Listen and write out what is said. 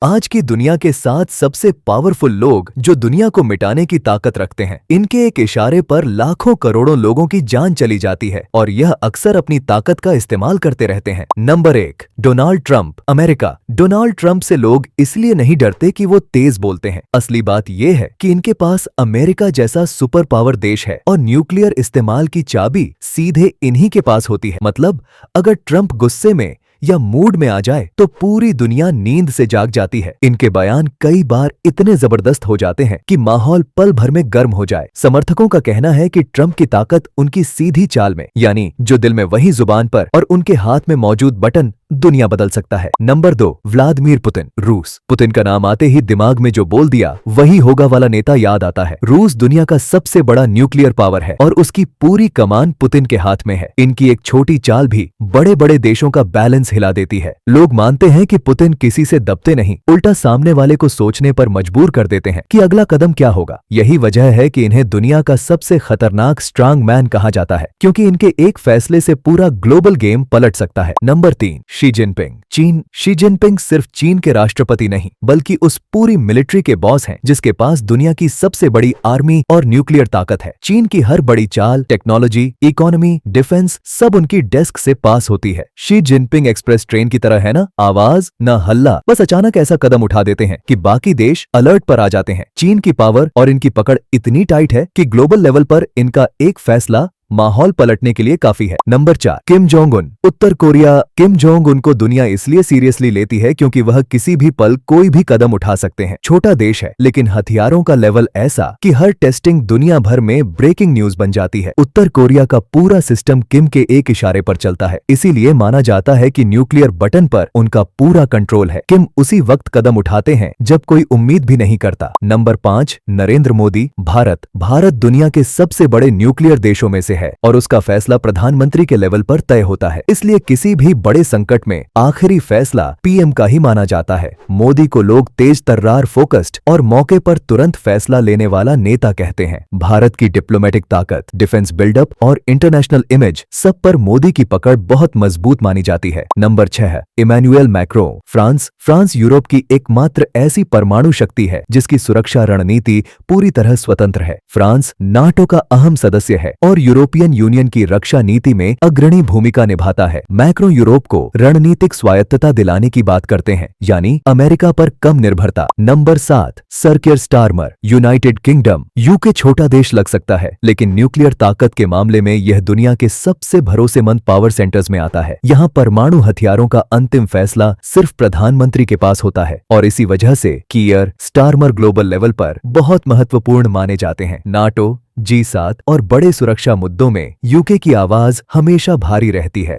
आज की दुनिया के 7 सबसे पावरफुल लोग जो दुनिया को मिटाने की ताकत रखते हैं। इनके एक इशारे पर लाखों करोड़ों लोगों की जान चली जाती है और यह अक्सर अपनी ताकत का इस्तेमाल करते रहते हैं। Number 1, Donald Trump, America. Donald Trump से लोग इसलिए नहीं डरते कि वो तेज बोलते हैं। असली बात यह है कि इनके पास अमेरिका जैसा सुपर पावर देश है और न्यूक्लियर इस्तेमाल की चाबी सीधे इन्हीं के पास होती है। मतलब अगर ट्रंप गुस्से में या मूड में आ जाए तो पूरी दुनिया नींद से जाग जाती है। इनके बयान कई बार इतने जबरदस्त हो जाते हैं कि माहौल पल भर में गर्म हो जाए। समर्थकों का कहना है कि ट्रंप की ताकत उनकी सीधी चाल में, यानी जो दिल में वही जुबान पर, और उनके हाथ में मौजूद बटन दुनिया बदल सकता है। नंबर 2, व्लादिमीर पुतिन, रूस। पुतिन का नाम आते ही दिमाग में जो बोल दिया वही होगा वाला नेता याद आता है। रूस दुनिया का सबसे बड़ा न्यूक्लियर पावर है और उसकी पूरी कमान पुतिन के हाथ में है। इनकी एक छोटी चाल भी बड़े बड़े देशों का बैलेंस हिला देती है। लोग मानते हैं कि पुतिन किसी से दबते नहीं, उल्टा सामने वाले को सोचने पर मजबूर कर देते हैं कि अगला कदम क्या होगा। यही वजह है कि इन्हें दुनिया का सबसे खतरनाक स्ट्रांग मैन कहा जाता है, क्योंकि इनके एक फैसले से पूरा ग्लोबल गेम पलट सकता है। नंबर 3, शी जिनपिंग, चीन। शी जिनपिंग सिर्फ चीन के राष्ट्रपति नहीं बल्कि उस पूरी मिलिट्री के बॉस हैं जिसके पास दुनिया की सबसे बड़ी आर्मी और न्यूक्लियर ताकत है। चीन की हर बड़ी चाल, टेक्नोलॉजी, इकोनॉमी, डिफेंस सब उनकी डेस्क से पास होती है। शी जिनपिंग एक्सप्रेस ट्रेन की तरह है ना, आवाज न हल्ला, बस अचानक ऐसा कदम उठा देते हैं कि बाकी देश अलर्ट पर आ जाते हैं। चीन की पावर और इनकी पकड़ इतनी टाइट है कि ग्लोबल लेवल पर इनका एक फैसला माहौल पलटने के लिए काफी है। नंबर 4, किम जोंग उन, उत्तर कोरिया। किम जोंग उन को दुनिया इसलिए सीरियसली लेती है क्योंकि वह किसी भी पल कोई भी कदम उठा सकते हैं। छोटा देश है लेकिन हथियारों का लेवल ऐसा कि हर टेस्टिंग दुनिया भर में ब्रेकिंग न्यूज बन जाती है। उत्तर कोरिया का पूरा सिस्टम किम के एक इशारे पर चलता है, इसीलिए माना जाता है कि न्यूक्लियर बटन पर उनका पूरा कंट्रोल है। किम उसी वक्त कदम उठाते हैं जब कोई उम्मीद भी नहीं करता। नंबर 5, नरेंद्र मोदी, भारत। भारत दुनिया के सबसे बड़े न्यूक्लियर देशों में से है और उसका फैसला प्रधानमंत्री के लेवल पर तय होता है, इसलिए किसी भी बड़े संकट में आखिरी फैसला पीएम का ही माना जाता है। मोदी को लोग तेज तर्रार, फोकस्ड और मौके पर तुरंत फैसला लेने वाला नेता कहते हैं। भारत की डिप्लोमेटिक ताकत, डिफेंस बिल्डअप और इंटरनेशनल इमेज सब पर मोदी की पकड़ बहुत मजबूत मानी जाती है। Number 6, Emmanuel Macron, France. France Europe की एकमात्र ऐसी परमाणु शक्ति है जिसकी सुरक्षा रणनीति पूरी तरह स्वतंत्र है। फ्रांस नाटो का अहम सदस्य है और यूरोपियन यूनियन की रक्षा नीति में अग्रणी भूमिका निभाता है। मैक्रो यूरोप को रणनीतिक स्वायत्तता दिलाने की बात करते हैं, यानी अमेरिका पर कम निर्भरता। Number 7, sir Keir Starmer, United Kingdom. UK छोटा देश लग सकता है लेकिन न्यूक्लियर ताकत के मामले में यह दुनिया के सबसे भरोसेमंद पावर सेंटर्स में आता है। यहाँ परमाणु हथियारों का अंतिम फैसला सिर्फ प्रधानमंत्री के पास होता है और इसी वजह से कियर स्टारमर ग्लोबल लेवल पर बहुत महत्वपूर्ण माने जाते हैं। नाटो, G7 और बड़े सुरक्षा मुद्दों में यूके की आवाज हमेशा भारी रहती है।